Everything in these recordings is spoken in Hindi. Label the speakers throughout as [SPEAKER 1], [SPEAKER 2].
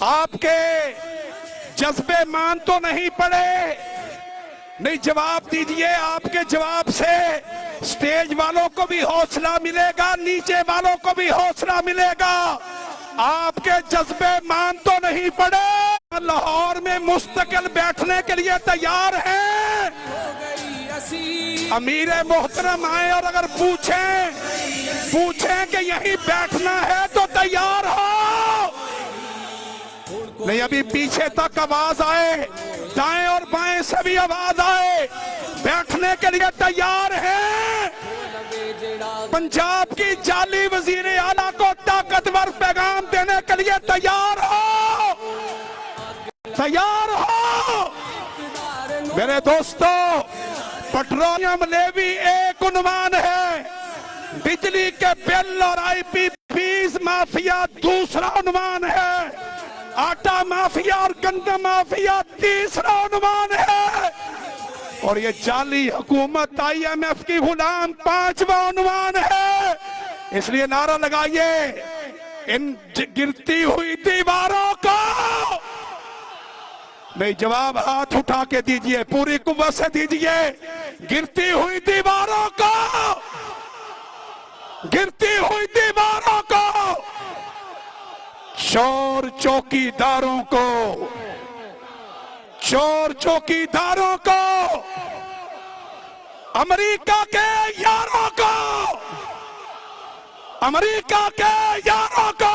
[SPEAKER 1] आपके जज्बे मान तो नहीं पड़े? नहीं, जवाब दीजिए। आपके जवाब से स्टेज वालों को भी हौसला मिलेगा, नीचे वालों को भी हौसला मिलेगा। आपके जज्बे मान तो नहीं पड़े? लाहौर में मुस्तकिल बैठने के लिए तैयार हैं? अमीर मोहतरम आए और अगर पूछें कि यहीं बैठना है तो तैयार हो? नहीं, अभी पीछे तक आवाज आए, दाएं और बाएं से भी आवाज आए, बैठने के लिए तैयार हैं? पंजाब की जाली वजीर आला को ताकतवर पैगाम देने के लिए तैयार हो? तैयार हो? मेरे दोस्तों, पेट्रोलियम लेवी एक उन्वान है, बिजली के बिल और आईपी फीस माफिया दूसरा उन्वान है, आटा माफिया और गंदम माफिया तीसरा उन्वान है, और ये जाली हुकूमत IMF की गुलाम पांचवा उन्वान है। इसलिए नारा लगाइए, इन गिरती हुई दीवारों को। नहीं, जवाब हाथ उठा के दीजिए, पूरी कुव्वत से दीजिए। गिरती हुई दीवारों को, गिरती हुई दीवारों को, चोर चौकीदारों को, चोर चौकीदारों को, अमेरिका के यारों को, अमेरिका के यारों को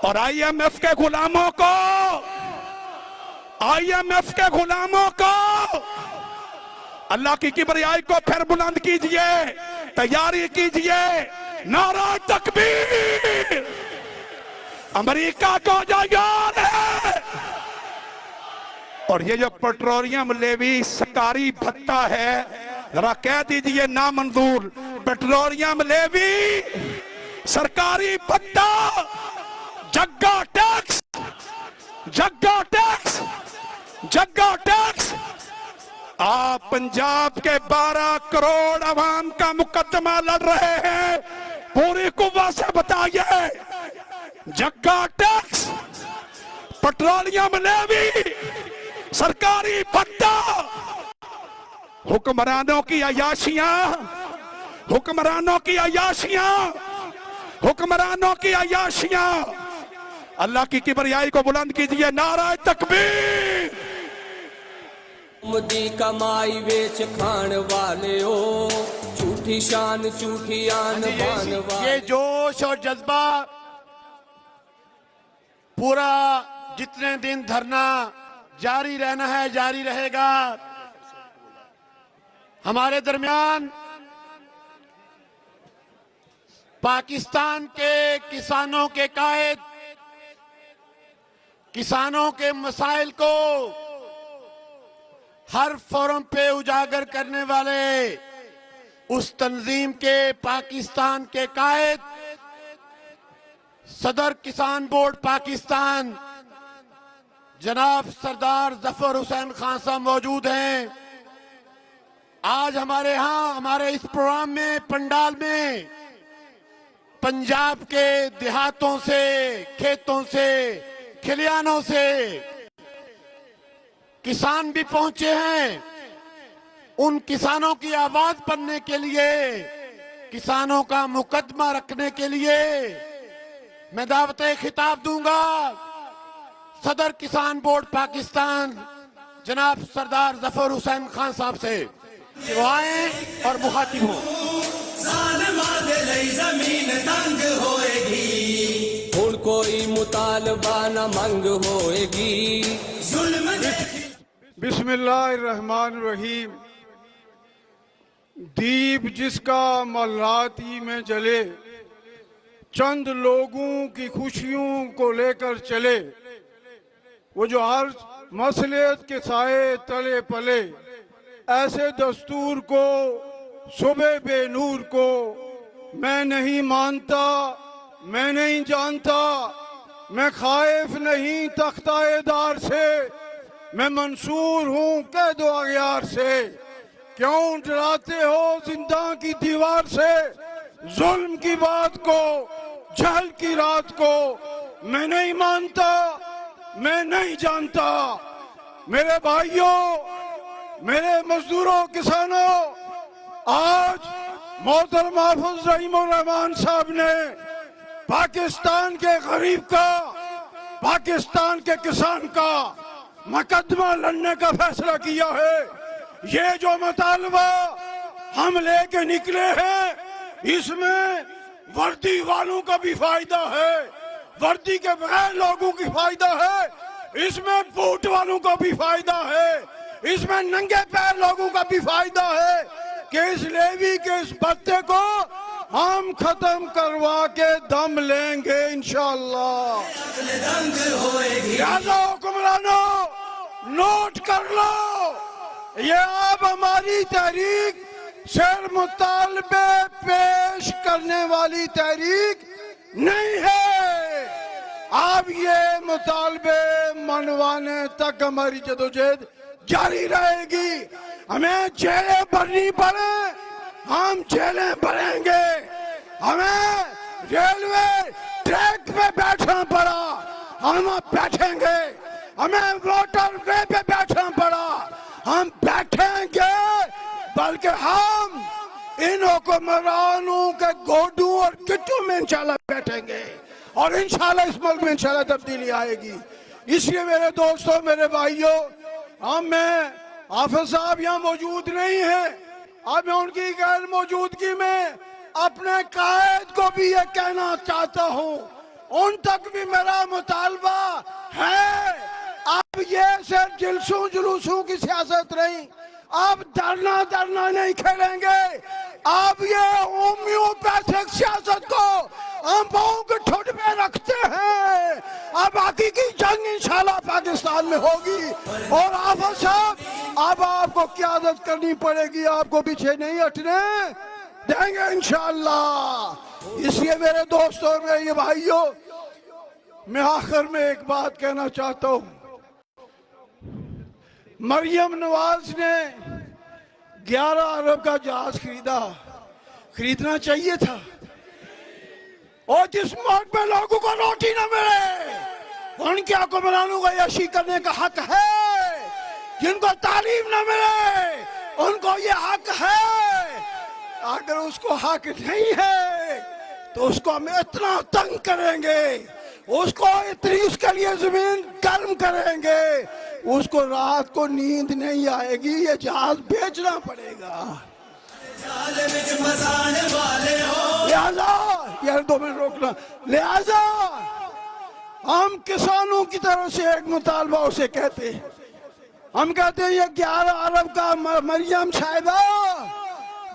[SPEAKER 1] और IMF के गुलामों को, IMF के गुलामों को। अल्लाह की किबरियाई को फिर बुलंद कीजिए, तैयारी कीजिए। नारा तकबीर, अमेरिका को तैयार है। और ये जो पेट्रोलियम लेवी सरकारी भत्ता है, जरा कह दीजिए नामंजूर। पेट्रोलियम लेवी सरकारी भत्ता, जग्गा टैक्स, जग्गा टैक्स, जग्गा टैक्स। आप पंजाब के 12 करोड़ आवाम का मुकदमा लड़ रहे हैं, पूरी कुव्वत से बताइए। जग्गा टैक्स, पेट्रोलियम लेवी, सरकारी भत्ता, हुक्मरानों की अयाशियां, हुक्मरानों की अयाशियां, हुक्मरानों की अयाशियां। अल्लाह की किबरियाई को बुलंद कीजिए, नारा तकबीर।
[SPEAKER 2] मुदी कमाई बेच खान वाले हो, झूठी शान झूठी आन बान वाले।
[SPEAKER 3] ये जोश और जज्बा पूरा जितने दिन धरना जारी रहना है, जारी रहेगा। हमारे दरमियान पाकिस्तान के किसानों के कायद, किसानों के मसाइल को हर फोरम पे उजागर करने वाले उस तंजीम के पाकिस्तान के कायद सदर किसान बोर्ड पाकिस्तान जनाब सरदार जफर हुसैन खान साहब मौजूद हैं। आज हमारे यहाँ हमारे इस प्रोग्राम में पंडाल में पंजाब के देहातों से, खेतों से, खलियानों से किसान भी पहुंचे हैं। उन किसानों की आवाज बनने के लिए, किसानों का मुकदमा रखने के लिए मैं दावत खिताब दूंगा सदर किसान बोर्ड पाकिस्तान जनाब सरदार जफर हुसैन खान साहब से। वो आए और मुखातिब हों।
[SPEAKER 2] हुण कोई मुतालबा न मंग होएगी।
[SPEAKER 4] बिस्मिल्लाहिर्रहमानिर्रहीम। दीप जिसका मल्लाती में जले, चंद लोगों की खुशियों को लेकर चले, वो जो हर मसलियत के साए तले पले, ऐसे दस्तूर को, सुबह बेनूर को मैं नहीं मानता, मैं नहीं जानता। मैं खाइफ नहीं तख्ताएदार से, मैं मंसूर हूँ कैद अगयार से। क्यों डराते हो जिंदा की दीवार से? जुल्म की बात को, जहल की रात को मैं नहीं मानता, मैं नहीं जानता। मेरे भाइयों, मेरे मजदूरों, किसानों, आज मोहतरम हाफिज रहीमुर रहमान साहब ने पाकिस्तान के गरीब का, पाकिस्तान के किसान का मुकदमा लड़ने का फैसला किया है। ये जो मुतालबा हम लेके निकले हैं, इसमें वर्दी वालों का भी फायदा है, वर्दी के बगैर लोगों की फायदा है, इसमें बूट वालों का भी फायदा है, इसमें नंगे पैर लोगों का भी फायदा है कि इस लेवी के इस बत्ते को हम खत्म करवा के दम लेंगे इंशाअल्लाह। लिहाजा हुक्मरानों, नोट कर लो, ये अब हमारी तहरीक सिर्फ मुतालबे पेश करने वाली तहरीक नहीं है। अब ये मुतालबे मनवाने तक हमारी जदोजहद जारी रहेगी। हमें जेलें भरनी पड़े, हम जेलें भरेंगे। हमें रेलवे ट्रैक पे बैठना पड़ा, हम बैठेंगे। हमें मोटरवे पे बैठना पड़ा, हम बैठेंगे। बल्कि हम इन हुक्मरानों के गोडू और किट्टू में इंशाल्लाह बैठेंगे और इंशाल्लाह इस मुल्क में इंशाल्लाह तब्दीली आएगी। इसलिए मेरे दोस्तों, मेरे भाइयों, मैं हाफिज साहब यहाँ मौजूद नहीं है। अब मैं उनकी गैर मौजूदगी में अपने कायद को भी ये कहना चाहता हूँ, उन तक भी मेरा मुतालबा है। अब ये सिर्फ जिल्सों जुलूसों की सियासत नहीं, अब डरना नहीं खेलेंगे। अब ये होम्योपैथिक सियासत को हम पाँव के ठोड़ पे रखते हैं। अब हकीकी जंग इंशाल्लाह पाकिस्तान में होगी। और हाफिज साहब, अब आपको क़यादत करनी पड़ेगी, आपको पीछे नहीं हटने देंगे इंशाल्लाह। इसलिए मेरे दोस्तों, मेरे भाइयों, मैं आखिर में एक बात कहना चाहता हूँ। मरियम नवाज ने 11 अरब का जहाज खरीदना चाहिए था। और जिस मुल्क में लोगों को रोटी न मिले, उनके हुक्मरानों को यशी करने का हक है। जिनको तालीम न मिले, उनको ये हक है। अगर उसको हक नहीं है तो उसको हम इतना तंग करेंगे, उसको इतनी उसके लिए जमीन गर्म करेंगे, उसको रात को नींद नहीं आएगी, ये जहाज बेचना पड़ेगा। लिहाजा यार 2 मिनट रोकना। लिहाजा हम किसानों की तरफ से एक मुतालबा उसे कहते हैं, हम कहते हैं ये 11 अरब का मरियम साहिबा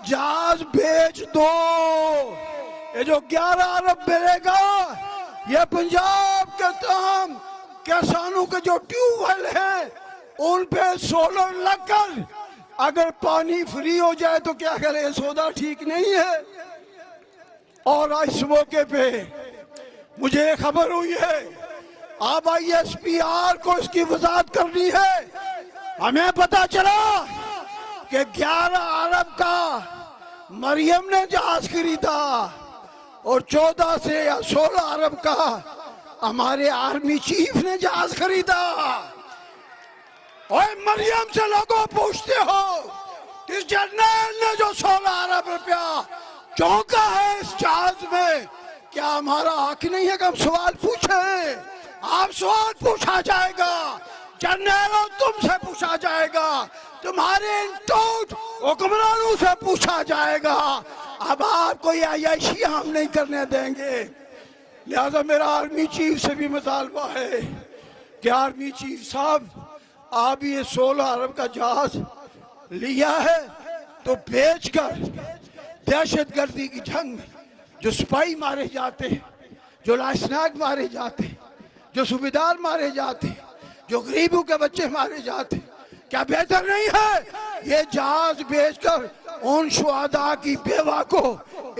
[SPEAKER 4] जहाज बेच दो। ये जो 11 अरब मिलेगा, ये पंजाब के तमाम किसानों के जो ट्यूबवेल हैं उन पे सोलर लगकर अगर पानी फ्री हो जाए तो क्या करें, सौदा ठीक नहीं है। और इस मौके पे मुझे खबर हुई है, अब ISPR को इसकी वजाहत करनी है। हमें पता चला कि 11 अरब का मरियम ने जहाज खरीदा और 14 से या 16 अरब का हमारे आर्मी चीफ ने जहाज खरीदा। और मरियम से लोगों पूछते हो, इस जनरल ने जो 16 अरब रुपया चौंका है इस जहाज में, क्या हमारा हक नहीं है कि हम सवाल पूछें? आप सवाल पूछा जाएगा, जनरलों तुमसे पूछा जाएगा, तुम्हारे हुक्मरानों से पूछा जाएगा। अब आपको ये अय्याशी हम नहीं करने देंगे। लिहाजा मेरा आर्मी चीफ से भी मुतालबा है कि आर्मी चीफ साहब, आप ये 16 अरब का जहाज लिया है तो बेचकर दहशतगर्दी की जंग में जो सिपाही मारे जाते हैं, जो लाशनाक मारे जाते हैं, जो सूबेदार मारे जाते हैं, जो गरीबों के बच्चे मारे जाते हैं, क्या बेहतर नहीं है ये जहाज बेचकर उन शुहदा की बेवा को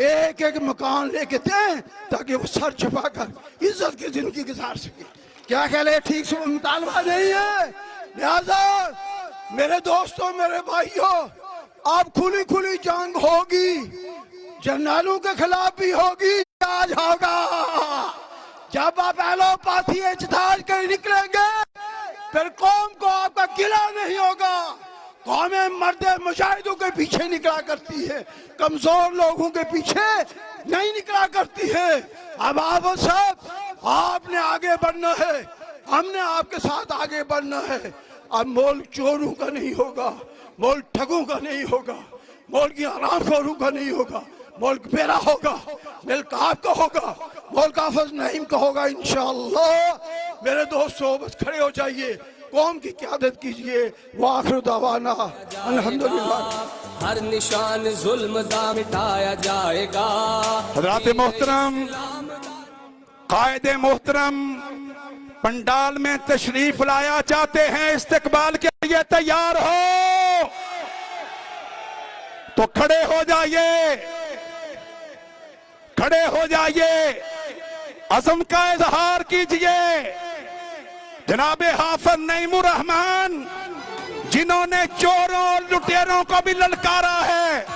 [SPEAKER 4] एक एक मकान लेके दें ताकि वो सर छुपाकर इज्जत की जिंदगी गुजार सके? क्या कहले, ठीक से मुतालबा नहीं है। लिहाजा मेरे दोस्तों, मेरे भाइयों, अब खुली खुली जंग होगी, जनरलों के खिलाफ भी होगी, आज होगा। जब आप एलोपैथी इजहार कर निकलेंगे फिर कौम को आपका गिला नहीं होगा। कौमें मर्द मुजाहिदों के पीछे निकला करती है, कमजोर लोगों के पीछे नहीं निकला करती है। अब आप सब आपने आगे बढ़ना है, हमने आपके साथ आगे बढ़ना है। अब मुल्क चोरों का नहीं होगा, मुल्क ठगों का नहीं होगा, मुल्क हरामखोरों का नहीं होगा, मुल्क मेरा होगा, मुल्क आपका होगा, मुल्क हाफिज नईम का होगा इंशाअल्लाह। मेरे दोस्तों बस खड़े हो जाइए, कौम की क़यादत कीजिए। वाखिर दावाना अल्हम्दुलिल्लाह।
[SPEAKER 2] हर निशान जुल्म दा मिटाया जाएगा।
[SPEAKER 1] हज़रात मोहतरम, कायदे मोहतरम पंडाल में तशरीफ लाया चाहते हैं, इस्तकबाल के लिए तैयार हो तो खड़े हो जाइए, खड़े हो जाइए, अज़म का इजहार कीजिए। जनाबे हाफिज नईमुर रहमान जिन्होंने चोरों और लुटेरों को भी ललकारा है,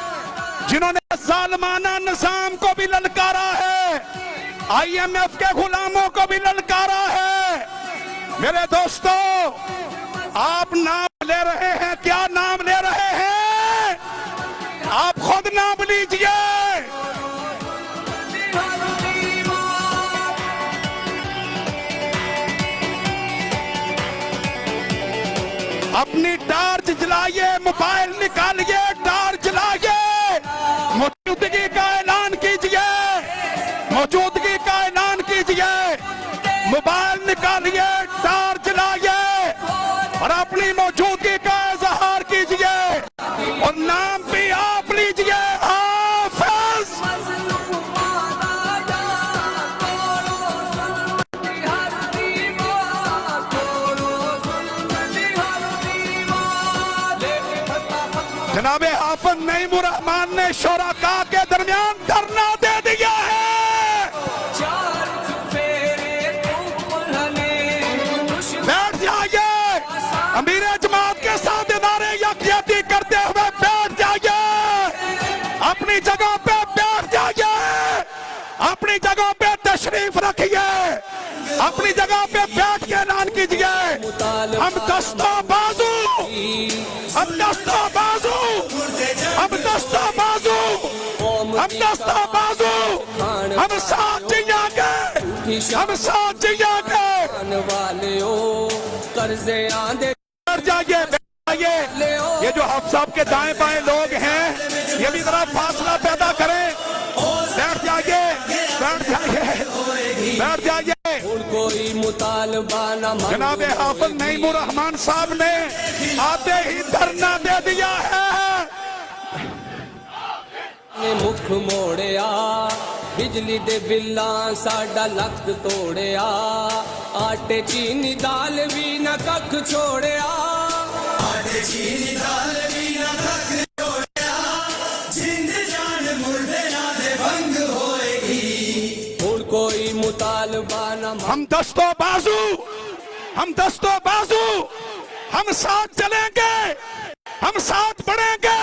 [SPEAKER 1] जिन्होंने जालिमाना निजाम को भी ललकारा है, IMF के गुलामों को भी ललकारा है। मेरे दोस्तों, आप नाम ले रहे हैं, क्या नाम ले रहे हैं? आप खुद नाम लीजिए। अपनी टार्च जलाइए, मोबाइल निकालिए, टार्च जलाइए, मौजूदगी का ऐलान कीजिए, मौजूदगी का ऐलान कीजिए। मोबाइल निकालिए, टार्च जलाइए और अपनी मौजूदगी का इजहार कीजिए और नाम भी आप लीजिए, हाफिज। जनाबे हाफिज नईमुर रहमान ने शुरका के दरमियान धरना दे दिया है। बैठ जाइए, अमीर जमात के साथ इदारे यकजहती करते हुए बैठ जाइए, अपनी जगह पे बैठ जाइए, अपनी जगह पे तशरीफ रखिए, अपनी जगह पे बैठ के ऐलान कीजिए। हम दस्तों बाजू, हम दस्तों बाजू, हम दस्तों बाजू, हम दस्तों बाजू, हम साथ जिएंगे, हम साथ जिएंगे।
[SPEAKER 2] कर्जे आंदे
[SPEAKER 1] जाइए, जाइए। ये जो आप साहब के दाएं बाएं लोग हैं, ये भी जरा फासला पैदा करें। बैठ जाइए, बैठ जाइए, बैठ जाइए।
[SPEAKER 2] कोई मुतालबा न
[SPEAKER 1] जनाबे हाफिज नईमुर रहमान साहब ने आते ही धरना दे दिया है।
[SPEAKER 2] मुख मोड़िया, बिजली दे बिल्लां साडा लक तोड़िया, आटे चीनी दाल भी न कख छोड़िया, आटे चीनी दाल भी न कख छोड़िया, जिंद जान मुर्दे ना दे भंग होएगी। हुण कोई मुतालबा न
[SPEAKER 1] हम दस्तों बाजू, हम दस्तों बाजू, हम साथ चलेंगे, हम साथ बढ़ेंगे।